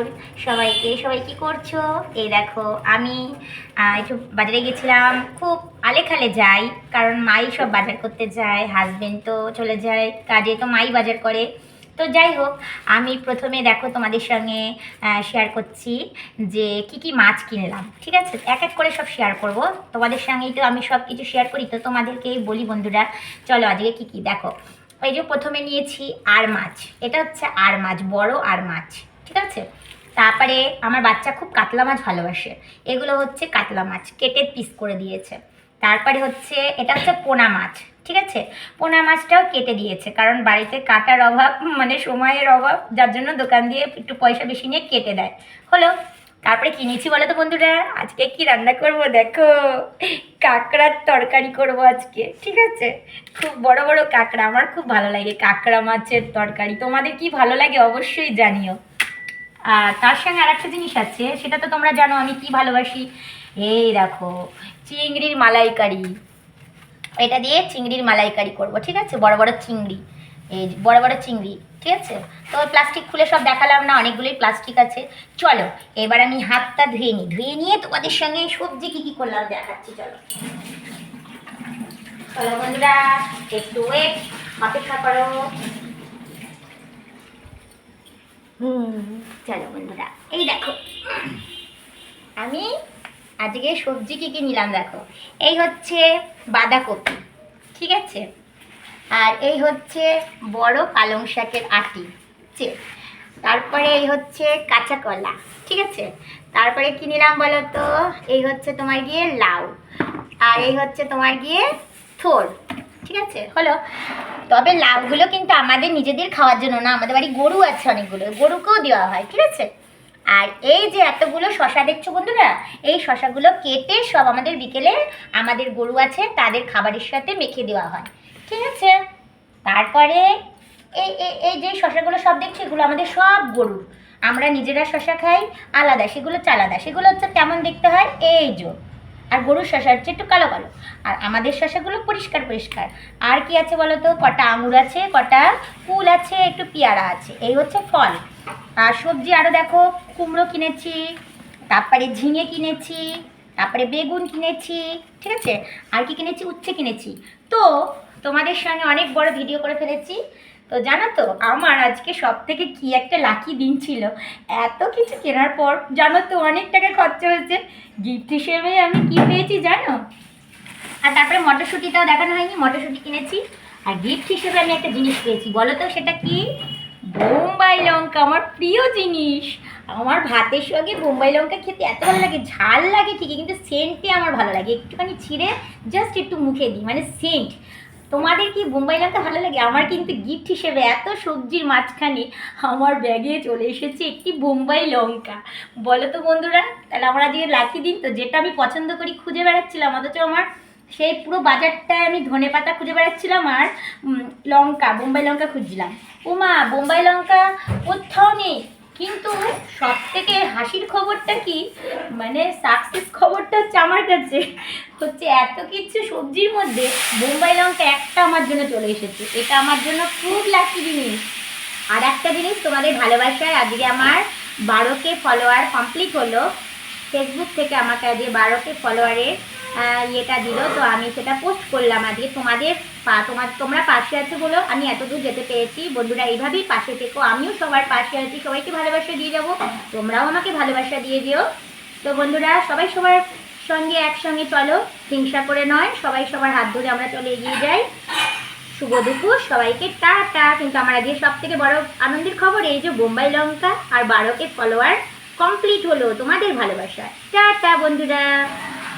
দুপুর সবাইকে। সবাই কি করছো? এই দেখো আমি একটু বাজারে গেছিলাম। খুব আলেখালে যাই, কারণ মাই সব বাজার করতে যায়, হাজবেন্ড তো চলে যায় কাজে, তো মাই বাজার করে। তো যাই হোক, আমি প্রথমে দেখো তোমাদের সঙ্গে শেয়ার করছি যে কি মাছ কিনলাম। ঠিক আছে, এক এক করে সব শেয়ার করব তোমাদের সঙ্গেই। তো আমি সব কিছু শেয়ার করি, তো তোমাদেরকেই বলি বন্ধুরা। চলো আজকে কি দেখো। ওই যে প্রথমে নিয়েছি আর মাছ, এটা হচ্ছে আর মাছ, বড় আর মাছ। ঠিক আছে, তারপরে আমার বাচ্চা খুব কাতলা মাছ ভালোবাসে, এগুলো হচ্ছে কাতলা মাছ, কেটে পিস করে দিয়েছে। তারপরে হচ্ছে এটা হচ্ছে পোনা মাছ। ঠিক আছে, পোনা মাছটাও কেটে দিয়েছে, কারণ বাড়িতে কাটার অভাব, মানে সময়ের অভাব, যার জন্য দোকান দিয়ে একটু পয়সা বেশি নিয়ে কেটে দেয়। হলো, তারপরে কিনেছি বলো তো বন্ধুরা, আজকে কি রান্না করব দেখো। কাঁকড়ার তরকারি করব আজকে। ঠিক আছে, খুব বড় বড় কাঁকড়া, আমার খুব ভালো লাগে কাঁকড়া মাছের তরকারি। তোমাদের কি ভালো লাগে অবশ্যই জানিও। আর তার সঙ্গে আর একটা জিনিস আছে, সেটা তো তোমরা জানো আমি কি ভালোবাসি। এই দেখো, চিংড়ির মালাইকারি, এটা দিয়ে চিংড়ির মালাইকারি করব। ঠিক আছে, বড় বড় চিংড়ি, এই বড় বড় চিংড়ি। ঠিক আছে, তো প্লাস্টিক খুলে সব দেখালাম না, অনেকগুলোই প্লাস্টিক আছে। চলো এবার আমি হাতটা ধুয়ে নিই, ধুয়ে নিয়ে তোমাদের সঙ্গে সবজি কী কী করলাম দেখাচ্ছি। চলো চলো বন্ধুরা, একটু ওয়েট, অপেক্ষা করো। চলো বন্ধুরা, এই দেখো আমি আজকে সবজি কী কী নিলাম দেখো। এই হচ্ছে বাঁধাকপি, ঠিক আছে, আর এই হচ্ছে বড় পালং শাকের আটি। তারপরে এই হচ্ছে কাঁচা কলা। ঠিক আছে, তারপরে কী নিলাম বলো তো, এই হচ্ছে তোমার গিয়ে লাউ, আর এই হচ্ছে তোমার গিয়ে থোড়। ঠিক আছে, হলো। তবে লাউগুলো কিন্তু আমাদের নিজেদের খাওয়ার জন্য না, আমাদের বাড়ি গরু আছে অনেকগুলো, গরুকেও দেওয়া হয়। ঠিক আছে, আর এই যে এতগুলো শশা দেখছো বন্ধুরা, এই শশাগুলো কেটে সব আমাদের বিকেলে, আমাদের গরু আছে তাদের খাবারের সাথে মেখে দেওয়া হয়। ঠিক আছে, তারপরে এই এই যে শশাগুলো সব দেখছি, এগুলো আমাদের সব গরু, আমরা নিজেরা শশা খাই আলাদা, সেগুলো হচ্ছে আলাদা। সেগুলো হচ্ছে কেমন দেখতে হয় এই যে, আর গরুর শশা হচ্ছে একটু কালো কালো, আর আমাদের শশাগুলো পরিষ্কার পরিষ্কার। আর কি আছে বলো তো, কটা আঙুর আছে, কটা কুল আছে, একটু পেয়ারা আছে, এই হচ্ছে ফল। আর সবজি আরও দেখো, কুমড়ো কিনেছি, তারপরে ঝিঙে কিনেছি, তারপরে বেগুন কিনেছি। ঠিক আছে, আর কি কিনেছি, উচ্ছে কিনেছি। তো তোমাদের সঙ্গে অনেক বড় ভিডিও করে ফেলেছি। তো জানো তো আমার আজকে সব থেকে কী একটা লাকি দিন ছিল। এত কিছু কেনার পর জানো তো অনেক টাকা খরচা হয়েছে। গিফট হিসেবে আমি কী পেয়েছি জানো? আর তারপরে মটরশুঁটিটাও দেখানো হয়নি, মটরশুঁটি কিনেছি। আর গিফট হিসেবে আমি একটা জিনিস পেয়েছি, বলো তো সেটা কি? বোম্বাই লঙ্কা, আমার প্রিয় জিনিস। আমার ভাতের সঙ্গে বোম্বাই লঙ্কা খেতে এত ভালো লাগে, ঝাল লাগে ঠিকই, কিন্তু সেন্টে আমার ভালো লাগে। একটুখানি ছিঁড়ে জাস্ট একটু মুখে দিই, মানে সেন্ট। তোমাদের কি বোম্বাই লঙ্কা ভালো লাগে? আমার কিন্তু গিফট হিসেবে এত সবজির মাঝখানে আমার ব্যাগে চলে এসেছে একটি বোম্বাই লঙ্কা। বলো তো বন্ধুরা, তাহলে আমার আজকে লাকি দিন তো। যেটা আমি পছন্দ করি খুঁজে বেড়াচ্ছিলাম, অথচ আমার সেই পুরো বাজারটায় আমি ধনেপাতা খুঁজে বেড়াচ্ছিলাম আর লঙ্কা, বোম্বাই লঙ্কা খুঁজছিলাম। ওমা, বোম্বাই লঙ্কা কোথাও নেই। কিন্তু সব থেকে হাসির খবরটা কি, মানে সাকসেস খবরটা হচ্ছে আমার কাছে, হচ্ছে এত কিছু সবজির মধ্যে বোম্বাই লঙ্কা একটা আমার জন্য চলে এসেছে। এটা আমার জন্য খুব লাকি জিনিস। আর একটা জিনিস, তোমাদের ভালোবাসায় আজকে আমার 12K ফলোয়ার কমপ্লিট হলো। ফেসবুক থেকে আমাকে আজকে 12K ফলোয়ারের ইয়েটা দিল, তো আমি সেটা পোস্ট করলাম আজকে। তোমরা পাশে আছো বলো আমি এত দূর যেতে পেরেছি। বন্ধুরা এইভাবেই পাশে থেকো, আমিও সবার পাশে আছি, সবাইকে ভালোবাসা দিয়ে যাবো, তোমরাও আমাকে ভালোবাসা দিয়ে দিও। তো বন্ধুরা সবাই সবার সঙ্গে একসঙ্গে চলো, হিংসা করে নয়, সবাই সবার হাত ধরে আমরা চলে এগিয়ে যাই। শুভ দুপুর সবাইকে, টাটা। কিন্তু আমার আজকে সব থেকে বড় আনন্দের খবর এই যে বোম্বাই লঙ্কা আর 12K ফলোয়ার কমপ্লিট হলো তোমাদের ভালোবাসা। টাটা বন্ধুরা।